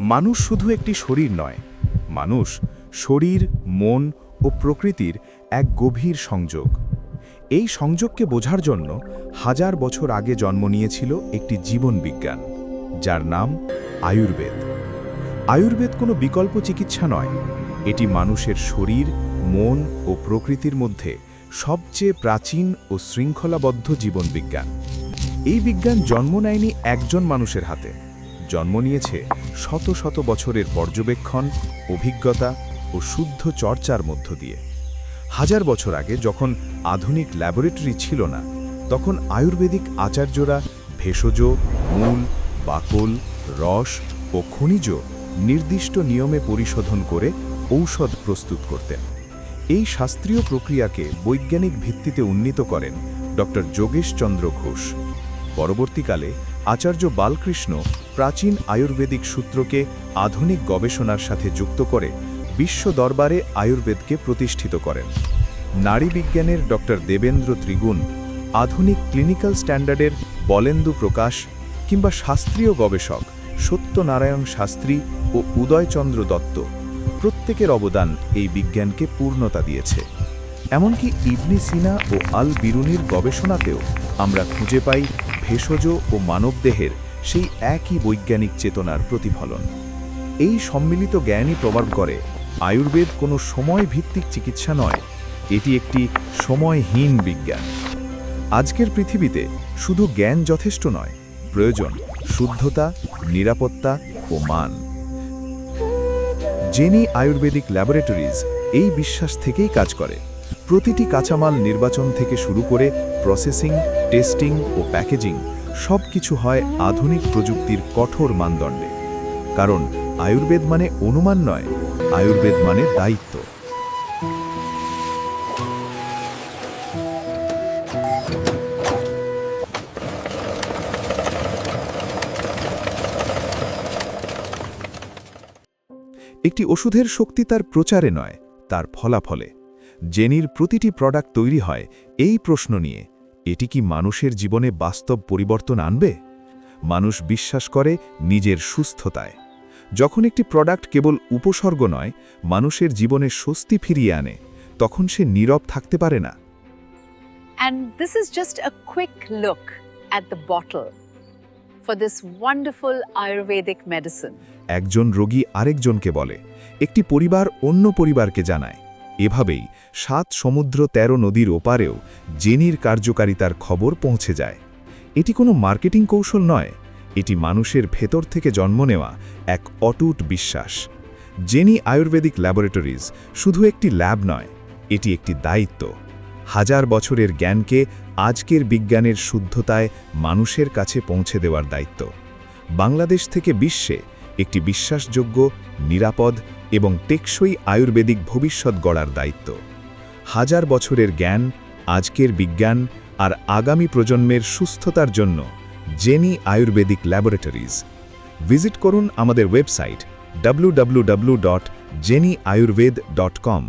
মানুষ শুধু একটি শরীর নয়, মানুষ শরীর, মন ও প্রকৃতির এক গভীর সংযোগ। এই সংযোগকে বোঝার জন্য হাজার বছর আগে জন্ম নিয়েছিল একটি জীবন বিজ্ঞান, যার নাম আয়ুর্বেদ। আয়ুর্বেদ কোনো বিকল্প চিকিৎসা নয়, এটি মানুষের শরীর, মন ও প্রকৃতির মধ্যে সবচেয়ে প্রাচীন ও শৃঙ্খলাবদ্ধ জীবন বিজ্ঞান। এই বিজ্ঞান জন্ম নেয়নি একজন মানুষের হাতে, জন্ম নিয়েছে শত শত বছরের পর্যবেক্ষণ, অভিজ্ঞতা ও শুদ্ধ চর্চার মধ্য দিয়ে। হাজার বছর আগে যখন আধুনিক ল্যাবরেটরি ছিল না, তখন আয়ুর্বেদিক আচার্যরা ভেষজ, মূল, বাকল, রস ও খনিজ নির্দিষ্ট নিয়মে পরিশোধন করে ঔষধ প্রস্তুত করতেন। এই শাস্ত্রীয় প্রক্রিয়াকে বৈজ্ঞানিক ভিত্তিতে উন্নীত করেন ডক্টর যোগেশ চন্দ্র ঘোষ। পরবর্তীকালে আচার্য বালকৃষ্ণ প্রাচীন আয়ুর্বেদিক সূত্রকে আধুনিক গবেষণার সাথে যুক্ত করে বিশ্ব দরবারে আয়ুর্বেদকে প্রতিষ্ঠিত করেন। নারী বিজ্ঞানের ডক্টর দেবেন্দ্র ত্রিগুণ, আধুনিক ক্লিনিক্যাল স্ট্যান্ডার্ডের বলেন্দু প্রকাশ কিংবা শাস্ত্রীয় গবেষক সত্যনারায়ণ শাস্ত্রী ও উদয়চন্দ্র দত্ত, প্রত্যেকের অবদান এই বিজ্ঞানকে পূর্ণতা দিয়েছে। এমনকি ইবনে সিনা ও আল বিরুনির গবেষণাতেও আমরা খুঁজে পাই ভেষজ ও মানবদেহের সেই একই বৈজ্ঞানিক চেতনার প্রতিফলন। এই সম্মিলিত জ্ঞানই প্রমাণ করে আয়ুর্বেদ কোনো সময় ভিত্তিক চিকিৎসা নয়, এটি একটি সময়হীন বিজ্ঞান। আজকের পৃথিবীতে শুধু জ্ঞান যথেষ্ট নয়, প্রয়োজন শুদ্ধতা, নিরাপত্তা ও মান। জেনি আয়ুর্বেদিক ল্যাবরেটরিজ এই বিশ্বাস থেকেই কাজ করে। প্রতিটি কাঁচামাল নির্বাচন থেকে শুরু করে প্রসেসিং, টেস্টিং ও প্যাকেজিং সব কিছু হয় আধুনিক প্রযুক্তির কঠোর মানদণ্ডে। কারণ আয়ুর্বেদ মানে অনুমান নয়, আয়ুর্বেদ মানে দায়িত্ব। একটি ওষুধের শক্তি তার প্রচারে নয়, তার ফলাফলে। জেনির প্রতিটি প্রোডাক্ট তৈরি হয় এই প্রশ্ন নিয়ে, এটি কি মানুষের জীবনে বাস্তব পরিবর্তন আনবে? মানুষ বিশ্বাস করে নিজের সুস্থতায়। যখন একটি প্রোডাক্ট কেবল উপসর্গ নয়, মানুষের জীবনে স্বস্তি ফিরিয়ে আনে, তখন সে নীরব থাকতে পারে না। And this is just a quick look at the bottle for this wonderful Ayurvedic medicine. একজন রোগী আরেকজনকে বলে, একটি পরিবার অন্য পরিবারকে জানায়। এভাবেই 7 সমুদ্র 13 নদীর ওপারেও জেনির কার্যকারিতার খবর পৌঁছে যায়। এটি কোনো মার্কেটিং কৌশল নয়, এটি মানুষের ভেতর থেকে জন্ম নেওয়া এক অটুট বিশ্বাস। জেনি আয়ুর্বেদিক ল্যাবরেটরিজ শুধু একটি ল্যাব নয়, এটি একটি দায়িত্ব। হাজার বছরের জ্ঞানকে আজকের বিজ্ঞানের শুদ্ধতায় মানুষের কাছে পৌঁছে দেওয়ার দায়িত্ব। বাংলাদেশ থেকে বিশ্বে একটি বিশ্বাসযোগ্য, নিরাপদ এবং টেকসই আয়ুর্বেদিক ভবিষ্যৎ গড়ার দায়িত্ব। হাজার বছরের জ্ঞান, আজকের বিজ্ঞান আর আগামী প্রজন্মের সুস্থতার জন্য জেনি আয়ুর্বেদিক ল্যাবরেটরিজ। ভিজিট করুন আমাদের ওয়েবসাইট www.jeniayurved.com।